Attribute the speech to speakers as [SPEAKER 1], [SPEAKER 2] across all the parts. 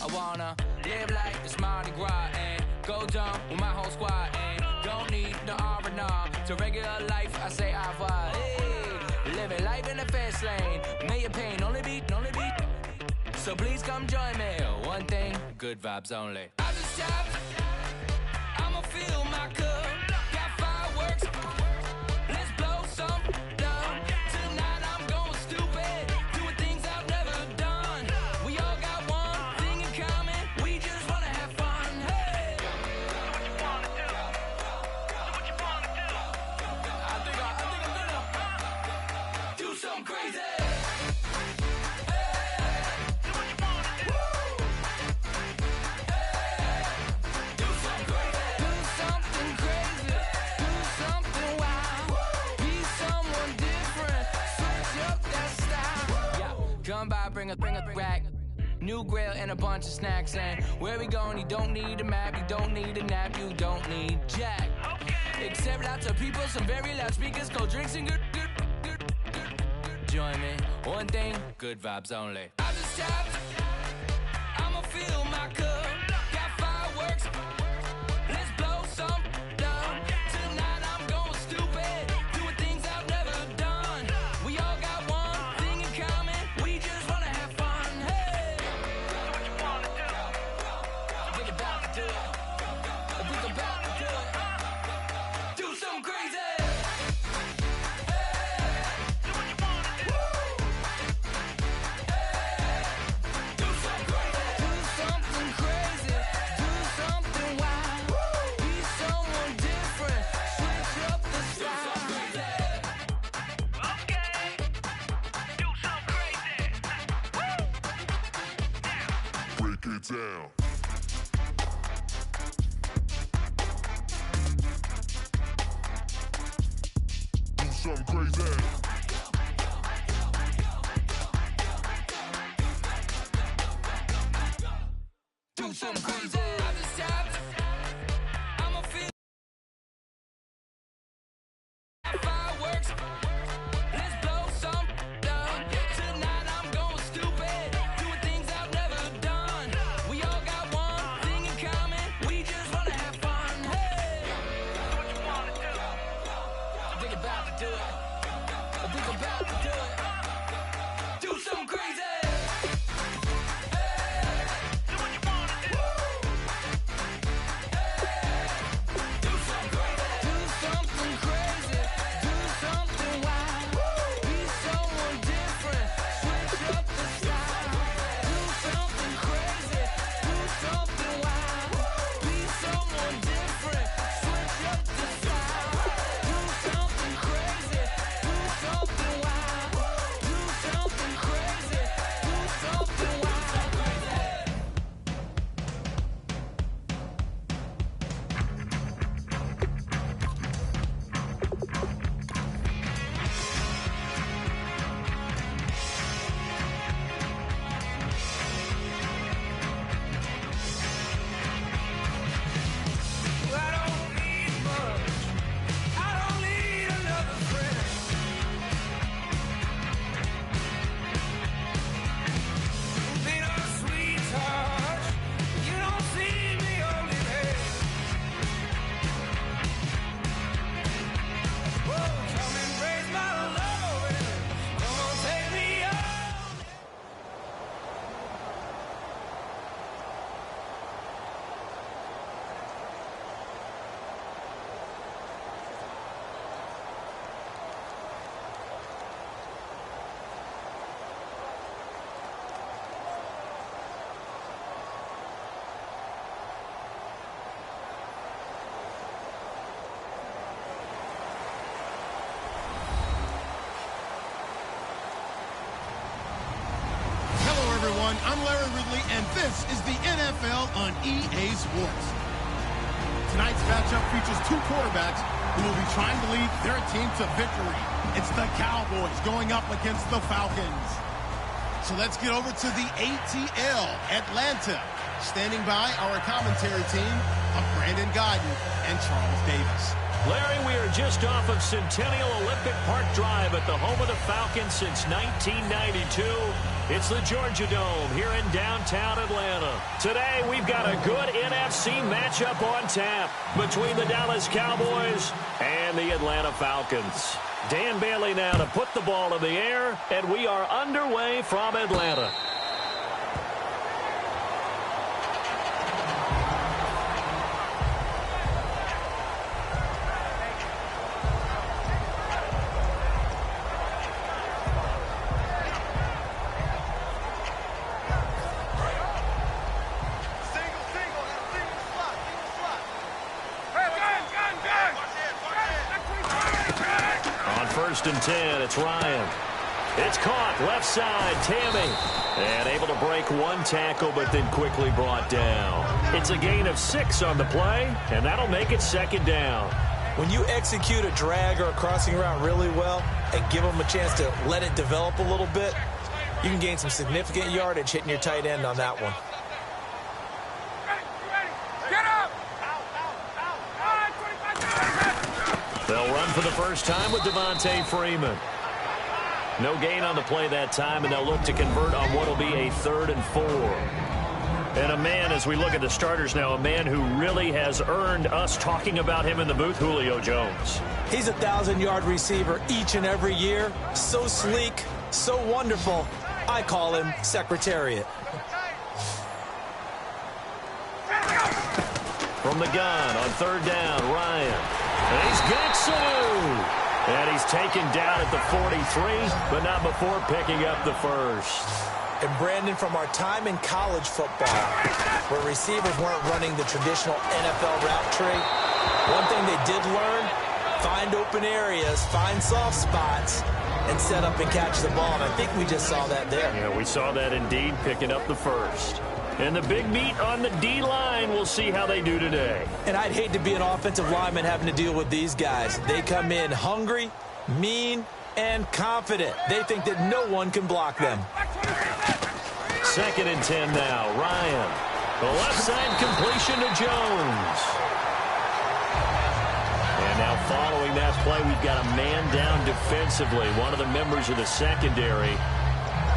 [SPEAKER 1] I wanna live like it's Mardi Gras and go dumb with my whole squad and don't need no R&R. To regular life, I say au revoir. Hey, living life in the fast lane. May your pain only beat. So please come join me. One thing, good vibes only. I just stopped. I'ma fill my cup. Got fireworks. Let's blow some down. Tonight I'm going stupid. Doing things I've never done. We all got one thing in common. We just wanna have fun. Hey. Do what you wanna do. Do what you wanna do. I think I'm gonna do something crazy. Come by, bring a rack, new grill and a bunch of snacks. And where we going, you don't need a map, you don't need a nap, you don't need jack. Except lots of people, some very loud speakers, cold drinks and good. Join me, one thing, good vibes only. I just stopped, I'ma fill my cup. Got fireworks, let's blow some down. Tonight I'm going stupid, doing things I've never done. We all got one thing in common. We just wanna have fun. Hey, do what you wanna do. I think about to do it. I think about to do it. Do something crazy. Hey, do what you wanna do. Hey, do something crazy. Do something crazy. Do something wild. Be someone different. Switch up the style.
[SPEAKER 2] Okay. Do something crazy.
[SPEAKER 3] Break it down. Do something crazy.
[SPEAKER 1] Do something crazy. I just stopped. I'ma feel fireworks. Let's blow some down. Tonight I'm going stupid. Doing things I've never done. We all got one thing in common. We just wanna have fun. Hey,
[SPEAKER 2] Do what you wanna do.
[SPEAKER 1] I think about to do it. I think about to do it. Do something crazy.
[SPEAKER 2] Do what you wanna do.
[SPEAKER 1] Do something crazy. Do something crazy. Do something wild. Be someone different. Switch up the style. Do something crazy. Do something wild. Be someone different. Switch up the style. Do something crazy. Do something wild. Do something crazy. Do something wild.
[SPEAKER 2] I don't need much. I don't need another friend. Been a sweetheart. You don't see me holding hands. Oh, come and raise my love. Come on, take me on.
[SPEAKER 4] Hello, everyone. I'm Larry Ridley, and this is the NFL on EA Sports. Tonight's matchup features two quarterbacks who will be trying to lead their team to victory. It's the Cowboys going up against the Falcons. So let's get over to the ATL, Atlanta. Standing by our commentary team of Brandon Godden and Charles Davis.
[SPEAKER 5] Larry, we are just off of Centennial Olympic Park Drive at the home of the Falcons since 1992. It's the Georgia Dome here in downtown Atlanta. Today, we've got a good NFC matchup on tap between the Dallas Cowboys and the Atlanta Falcons. Dan Bailey now to put the ball in the air, and we are underway from Atlanta. First and 10, it's Ryan. It's caught, left side, Tammy. And able to break one tackle, but then quickly brought down. It's a gain of 6 on the play, and that'll make it second down.
[SPEAKER 6] When you execute a drag or a crossing route really well and give them a chance to let it develop a little bit, you can gain some significant yardage hitting your tight end on that one.
[SPEAKER 5] They'll run for the first time with Devontae Freeman. No gain on the play that time, and they'll look to convert on what will be a 3rd and 4. And a man, as we look at the starters now, a man who really has earned us talking about him in the booth, Julio Jones.
[SPEAKER 6] He's a 1,000-yard receiver each and every year. So sleek, so wonderful. I call him Secretariat.
[SPEAKER 5] From the gun on 3rd down, Ryan. And he's got Sanu. And he's taken down at the 43, but not before picking up the first.
[SPEAKER 6] And Brandon, from our time in college football, where receivers weren't running the traditional NFL route tree, one thing they did learn, find open areas, find soft spots, and set up and catch the ball. And I think we just saw that there.
[SPEAKER 5] Yeah, we saw that indeed, picking up the first. And the big meat on the D-line, we'll see how they do today.
[SPEAKER 6] And I'd hate to be an offensive lineman having to deal with these guys. They come in hungry, mean, and confident. They think that no one can block them.
[SPEAKER 5] 2nd and 10 now, Ryan. The left side completion to Jones. And now following that play, we've got a man down defensively, one of the members of the secondary.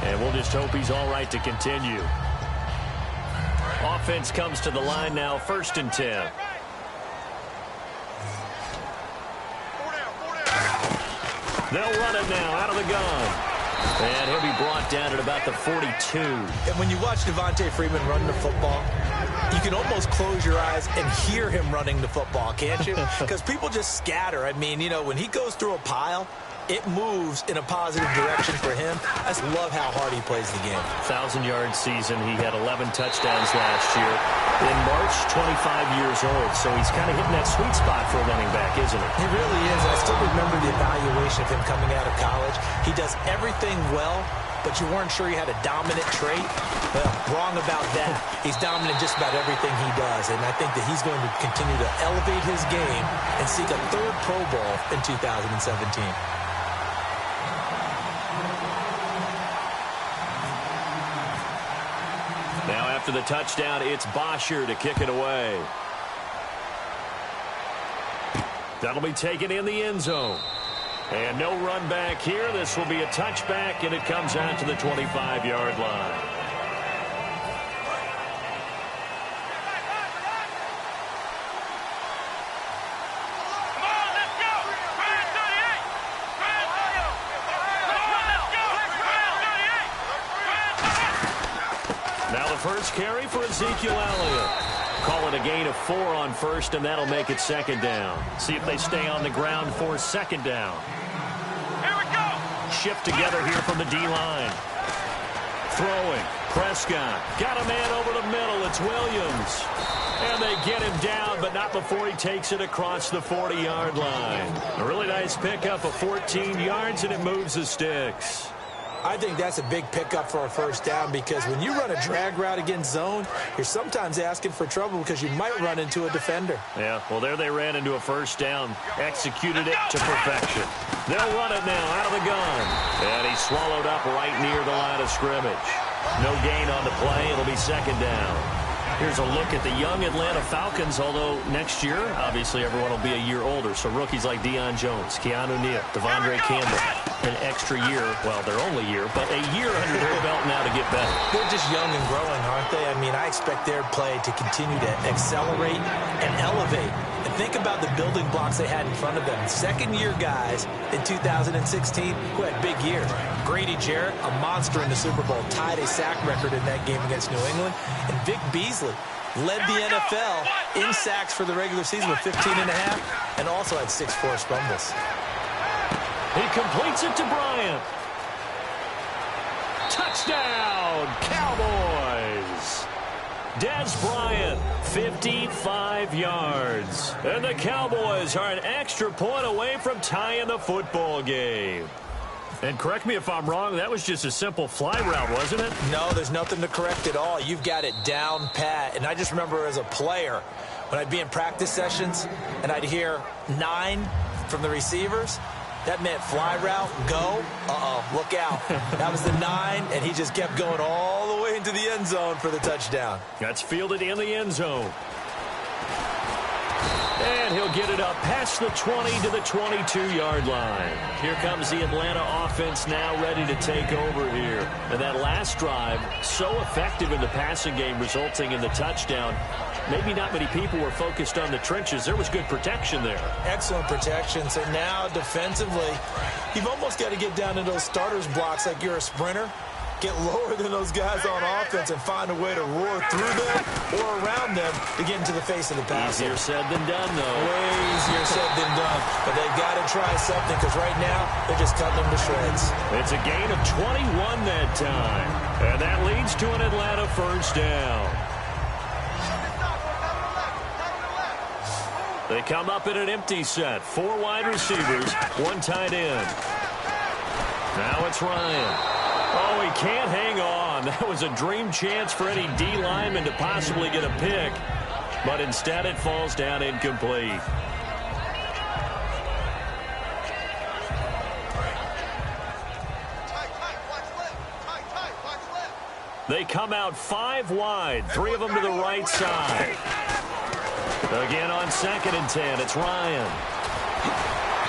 [SPEAKER 5] And we'll just hope he's all right to continue. Offense comes to the line now, 1st and 10. They'll run it now out of the gun. And he'll be brought down at about the 42.
[SPEAKER 6] And when you watch Devontae Freeman run the football, you can almost close your eyes and hear him running the football, can't you? Because people just scatter. I mean, you know, when he goes through a pile, it moves in a positive direction for him. I just love how hard he plays the game.
[SPEAKER 5] 1,000-yard season. He had 11 touchdowns last year. In March, 25 years old. So he's kind of hitting that sweet spot for a running back, isn't he?
[SPEAKER 6] He really is. I still remember the evaluation of him coming out of college. He does everything well, but you weren't sure he had a dominant trait. Well, wrong about that. He's dominant just about everything he does, and I think that he's going to continue to elevate his game and seek a 3rd Pro Bowl in 2017.
[SPEAKER 5] Now after the touchdown, it's Bosher to kick it away. That'll be taken in the end zone. And no run back here. This will be a touchback, and it comes out to the 25-yard line. Now the first carry for Ezekiel Elliott. Call it a gain of 4 on 1st, and that'll make it 2nd down. See if they stay on the ground for 2nd down. Here we go. Shift together here from the D-line. Throwing. Prescott. Got a man over the middle. It's Williams. And they get him down, but not before he takes it across the 40-yard line. A really nice pickup of 14 yards, and it moves the sticks.
[SPEAKER 6] I think that's a big pickup for a 1st down, because when you run a drag route against zone, you're sometimes asking for trouble because you might run into a defender.
[SPEAKER 5] Yeah, well, there they ran into a 1st down. Executed it to perfection. They'll run it now out of the gun. And he's swallowed up right near the line of scrimmage. No gain on the play. It'll be 2nd down. Here's a look at the young Atlanta Falcons, although next year, obviously, everyone will be a year older. So rookies like Deion Jones, Keanu Neal, Devondre Campbell, an extra year, well, their only year, but a year under their belt now to get better.
[SPEAKER 6] They're just young and growing, aren't they? I mean, I expect their play to continue to accelerate and elevate. And think about the building blocks they had in front of them. Second-year guys in 2016 who had big years. Grady Jarrett, a monster in the Super Bowl, tied a sack record in that game against New England. And Vic Beasley led the NFL in sacks for the regular season with 15.5 and also had 6 forced fumbles.
[SPEAKER 5] He completes it to Bryant. Touchdown, Cowboys. Dez Bryant, 55 yards. And the Cowboys are an extra point away from tying the football game. And correct me if I'm wrong, that was just a simple fly route, wasn't it?
[SPEAKER 6] No, there's nothing to correct at all. You've got it down pat. And I just remember as a player, when I'd be in practice sessions and I'd hear 9 from the receivers, that meant fly route, go, look out. That was the 9, and he just kept going all the way into the end zone for the touchdown.
[SPEAKER 5] That's fielded in the end zone. And he'll get it up past the 20 to the 22-yard line. Here comes the Atlanta offense now ready to take over here. And that last drive, so effective in the passing game, resulting in the touchdown. Maybe not many people were focused on the trenches. There was good protection there.
[SPEAKER 6] Excellent protection. So now defensively, you've almost got to get down to those starters blocks like you're a sprinter. Get lower than those guys on offense and find a way to roar through them or around them to get into the face of the passer.
[SPEAKER 5] Easier said than done, though.
[SPEAKER 6] Way easier said than done. But they've got to try something because right now they're just cutting them to shreds.
[SPEAKER 5] It's a gain of 21 that time. And that leads to an Atlanta first down. They come up in an empty set. 4 wide receivers, 1 tight end. Now it's Ryan. Oh, he can't hang on. That was a dream chance for any D lineman to possibly get a pick. But instead it falls down incomplete. They come out 5 wide. 3 of them to the right side. Again on 2nd and 10, it's Ryan.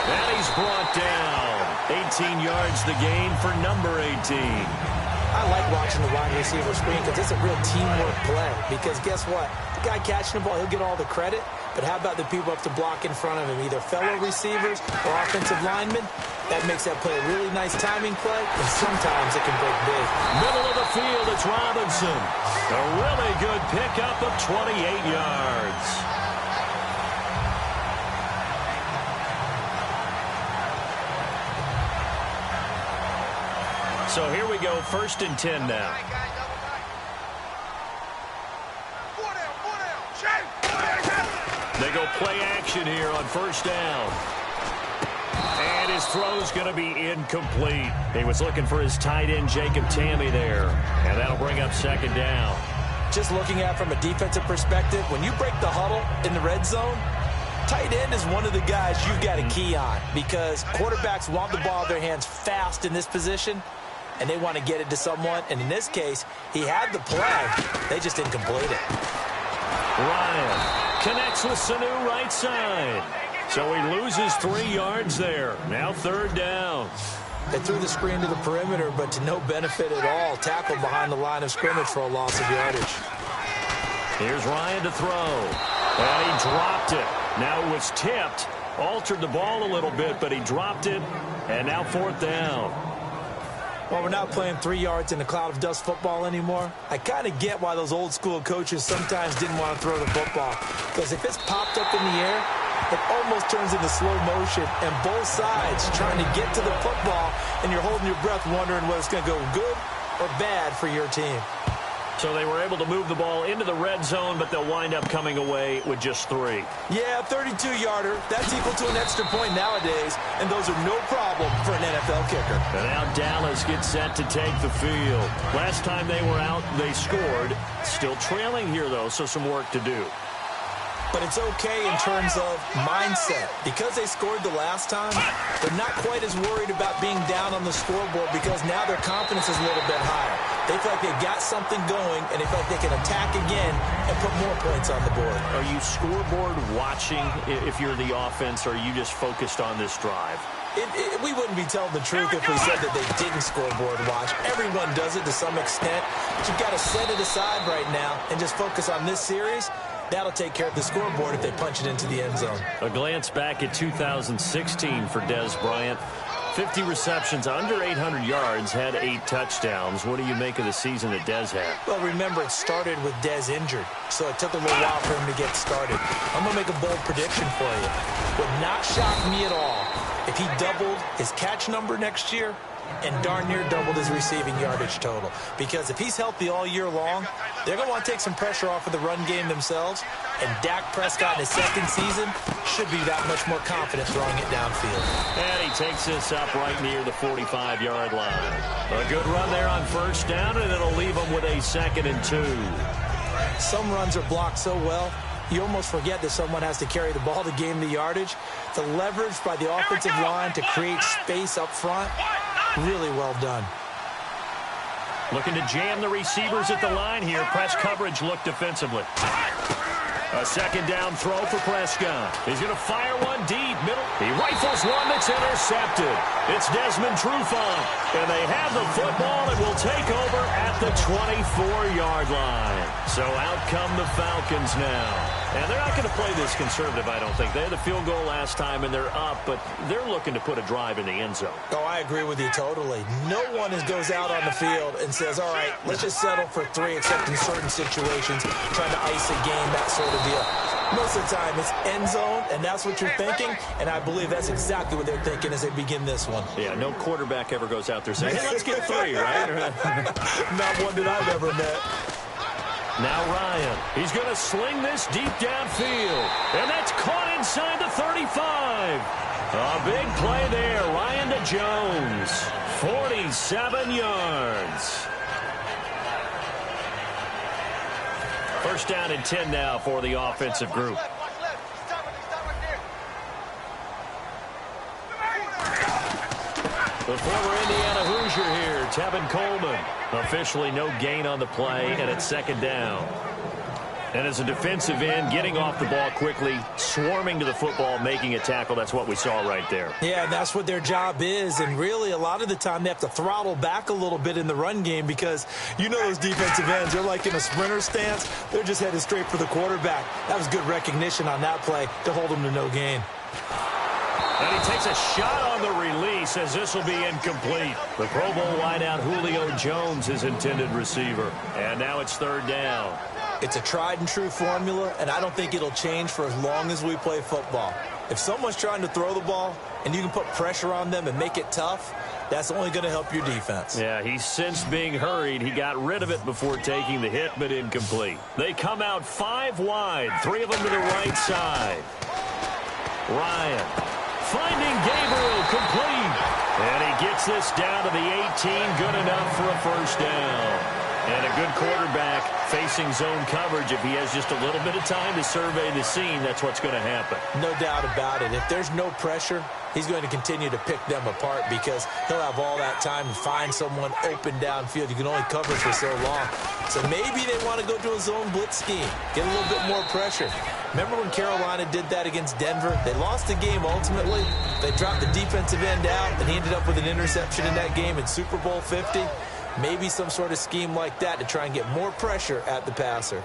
[SPEAKER 5] And he's brought down. 18 yards the gain for number 18.
[SPEAKER 6] I like watching the wide receiver screen because it's a real teamwork play. Because guess what? The guy catching the ball, he'll get all the credit. But how about the people up to block in front of him, either fellow receivers or offensive linemen? That makes that play a really nice timing play, and sometimes it can break big.
[SPEAKER 5] Middle of the field, it's Robinson. A really good pickup of 28 yards. So here we go, 1st and 10 now. They go play action here on 1st down. And his throw's going to be incomplete. He was looking for his tight end, Jacob Tamme, there. And that'll bring up 2nd down.
[SPEAKER 6] Just looking at it from a defensive perspective, when you break the huddle in the red zone, tight end is one of the guys you've got to key on because quarterbacks want the ball in their hands fast in this position, and they want to get it to someone. And in this case, he had the play. They just didn't complete it.
[SPEAKER 5] Ryan connects with Sanu right side. So he loses 3 yards there. Now 3rd down.
[SPEAKER 6] They threw the screen to the perimeter, but to no benefit at all. Tackled behind the line of scrimmage for a loss of yardage.
[SPEAKER 5] Here's Ryan to throw. And he dropped it. Now it was tipped. Altered the ball a little bit, but he dropped it. And now 4th down.
[SPEAKER 6] Well, we're not playing 3 yards in a cloud of dust football anymore. I kind of get why those old school coaches sometimes didn't want to throw the football. Because if it's popped up in the air, it almost turns into slow motion. And both sides trying to get to the football, and you're holding your breath wondering whether it's going to go good or bad for your team.
[SPEAKER 5] So they were able to move the ball into the red zone, but they'll wind up coming away with just 3.
[SPEAKER 6] Yeah, 32-yarder. That's equal to an extra point nowadays, and those are no problem for an NFL kicker.
[SPEAKER 5] And now Dallas gets set to take the field. Last time they were out, they scored. Still trailing here, though, so some work to do.
[SPEAKER 6] But it's okay in terms of mindset. Because they scored the last time, they're not quite as worried about being down on the scoreboard because now their confidence is a little bit higher. They feel like they've got something going, and they feel like they can attack again and put more points on the board.
[SPEAKER 5] Are you scoreboard watching if you're the offense, or are you just focused on this drive?
[SPEAKER 6] We wouldn't be telling the truth if we said that they didn't scoreboard watch. Everyone does it to some extent, but you've got to set it aside right now and just focus on this series. That'll take care of the scoreboard if they punch it into the end zone.
[SPEAKER 5] A glance back at 2016 for Dez Bryant. 50 receptions, under 800 yards, had 8 touchdowns. What do you make of the season that Dez had?
[SPEAKER 6] Well, remember, it started with Dez injured, so it took a little while for him to get started. I'm going to make a bold prediction for you. Would not shock me at all if he doubled his catch number next year and darn near doubled his receiving yardage total. Because if he's healthy all year long, they're going to want to take some pressure off of the run game themselves, and Dak Prescott in his second season should be that much more confident throwing it downfield.
[SPEAKER 5] And he takes this up right near the 45-yard line. A good run there on first down, and it'll leave him with a 2nd and 2.
[SPEAKER 6] Some runs are blocked so well, you almost forget that someone has to carry the ball to gain the yardage. The leverage by the offensive line to create space up front, really well done.
[SPEAKER 5] Looking to jam the receivers at the line here. Press coverage look defensively. A 2nd down throw for Prescott. He's going to fire one deep. Middle. He rifles one that's intercepted. It's Desmond Trufant. And they have the football and will take over at the 24-yard line. So out come the Falcons now. And they're not going to play this conservative, I don't think. They had the field goal last time, and they're up, but they're looking to put a drive in the end zone.
[SPEAKER 6] Oh, I agree with you totally. No one goes out on the field and says, all right, let's just settle for 3, except in certain situations, trying to ice a game, that sort of deal. Most of the time, it's end zone, and that's what you're thinking, and I believe that's exactly what they're thinking as they begin this one.
[SPEAKER 5] Yeah, no quarterback ever goes out there saying, hey, let's get 3, right?
[SPEAKER 6] Not one that I've ever met.
[SPEAKER 5] Now Ryan, he's going to sling this deep downfield, and that's caught inside the 35. A big play there, Ryan to Jones, 47 yards. First down and 10 now for the offensive group. The former Indiana Hoosier here, Tevin Coleman. Officially no gain on the play, and it's 2nd down. And as a defensive end, getting off the ball quickly, swarming to the football, making a tackle, that's what we saw right there.
[SPEAKER 6] Yeah, and that's what their job is, and really a lot of the time they have to throttle back a little bit in the run game because you know those defensive ends, they're like in a sprinter stance. They're just headed straight for the quarterback. That was good recognition on that play to hold them to no gain.
[SPEAKER 5] And he takes a shot on the release as this will be incomplete. The Pro Bowl wideout Julio Jones, his intended receiver. And now it's 3rd down.
[SPEAKER 6] It's a tried-and-true formula, and I don't think it'll change for as long as we play football. If someone's trying to throw the ball and you can put pressure on them and make it tough, that's only going to help your defense.
[SPEAKER 5] Yeah, he sensed being hurried. He got rid of it before taking the hit, but incomplete. They come out 5 wide, 3 of them to the right side. Ryan finding Gabriel, complete. And he gets this down to the 18, good enough for a first down. And a good quarterback facing zone coverage. If he has just a little bit of time to survey the scene, that's what's going to happen.
[SPEAKER 6] No doubt about it. If there's no pressure, he's going to continue to pick them apart because he'll have all that time to find someone open downfield. You can only cover for so long. So maybe they want to go to a zone blitz scheme, get a little bit more pressure. Remember when Carolina did that against Denver? They lost the game ultimately. They dropped the defensive end out, and he ended up with an interception in that game in Super Bowl 50. Maybe some sort of scheme like that to try and get more pressure at the passer.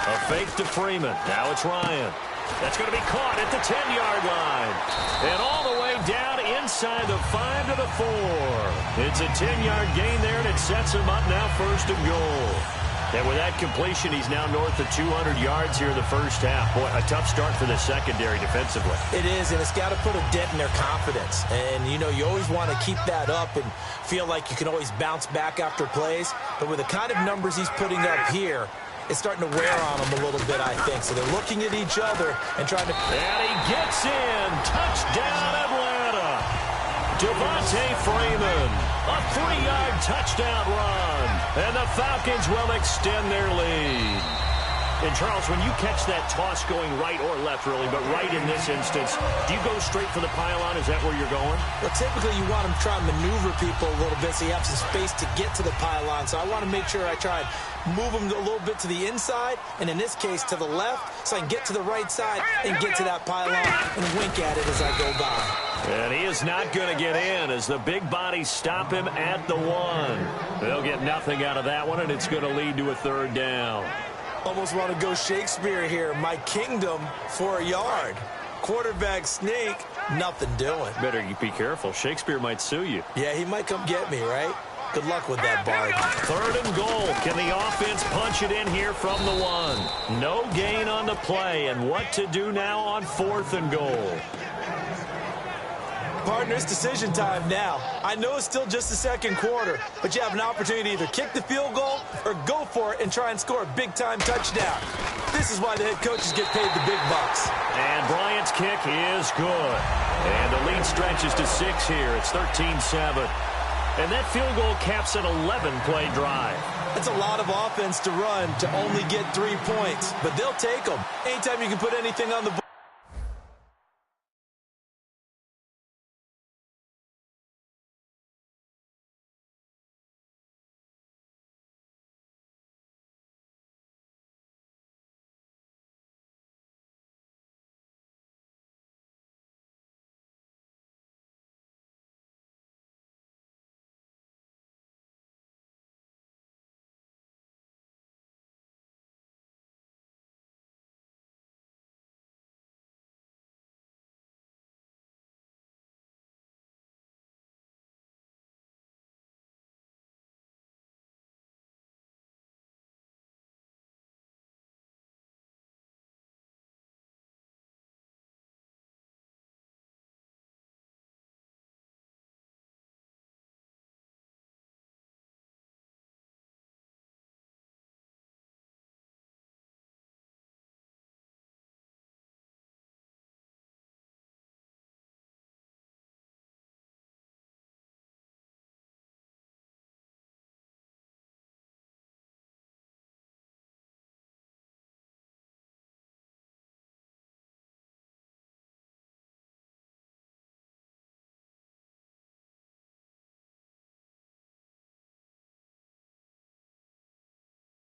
[SPEAKER 5] A fake to Freeman. Now it's Ryan. That's going to be caught at the 10-yard line. And all the way down inside the 5 to the 4. It's a 10-yard gain there, and it sets him up now 1st and goal. And with that completion, he's now north of 200 yards here in the first half. Boy, a tough start for the secondary defensively.
[SPEAKER 6] It is, and it's got to put a dent in their confidence. And, you know, you always want to keep that up and feel like you can always bounce back after plays. But with the kind of numbers he's putting up here, it's starting to wear on them a little bit, I think. So they're looking at each other and trying to...
[SPEAKER 5] And he gets in. Touchdown, Atlanta. Devontae Freeman, a 3-yard touchdown run. And the Falcons will extend their lead. And, Charles, when you catch that toss going right or left, really, but right in this instance, do you go straight for the pylon? Is that where you're going?
[SPEAKER 6] Well, typically you want to try and maneuver people a little bit so you have some space to get to the pylon. So I want to make sure I try and move them a little bit to the inside, and in this case to the left, so I can get to the right side and get to that pylon and wink at it as I go by.
[SPEAKER 5] And he is not going to get in as the big bodies stop him at the 1. They'll get nothing out of that one, and it's going to lead to a 3rd down.
[SPEAKER 6] Almost want to go Shakespeare here. My kingdom for a yard. Quarterback sneak, nothing doing.
[SPEAKER 5] Better be careful. Shakespeare might sue you.
[SPEAKER 6] Yeah, he might come get me, right? Good luck with that, Bard.
[SPEAKER 5] 3rd and goal. Can the offense punch it in here from the 1? No gain on the play, and what to do now on 4th and goal?
[SPEAKER 6] Partner, it's decision time now. I know it's still just the 2nd quarter, but you have an opportunity to either kick the field goal or go for it and try and score a big-time touchdown. This is why the head coaches get paid the big bucks.
[SPEAKER 5] And Bryant's kick is good. And the lead stretches to 6 here. It's 13-7. And that field goal caps an 11-play drive.
[SPEAKER 6] That's a lot of offense to run to only get 3 points, but they'll take them. Anytime you can put anything on the board.